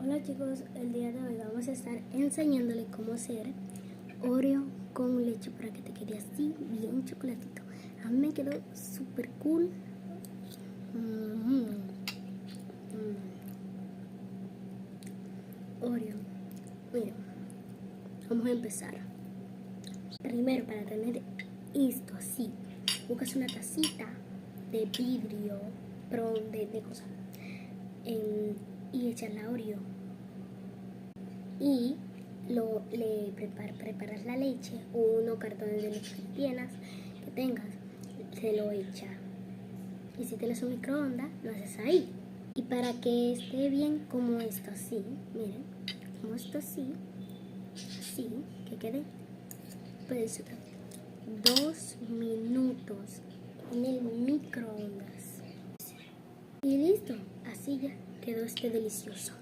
Hola chicos, el día de hoy vamos a estar enseñándole cómo hacer Oreo con leche para que te quede así, bien chocolatito. A mí me quedó súper cool. Oreo. Miren, vamos a empezar. Primero, para tener esto así, buscas una tacita de vidrio, de cosas, y echas la Oreo. Y le preparas la leche o unos cartones de leche que tengas, se lo echa. Y si tienes un microondas, lo haces ahí. Y para que esté bien como esto, así, miren, como esto así, que quede, pues 2 minutos en el microondas. Y listo, así ya quedó este delicioso.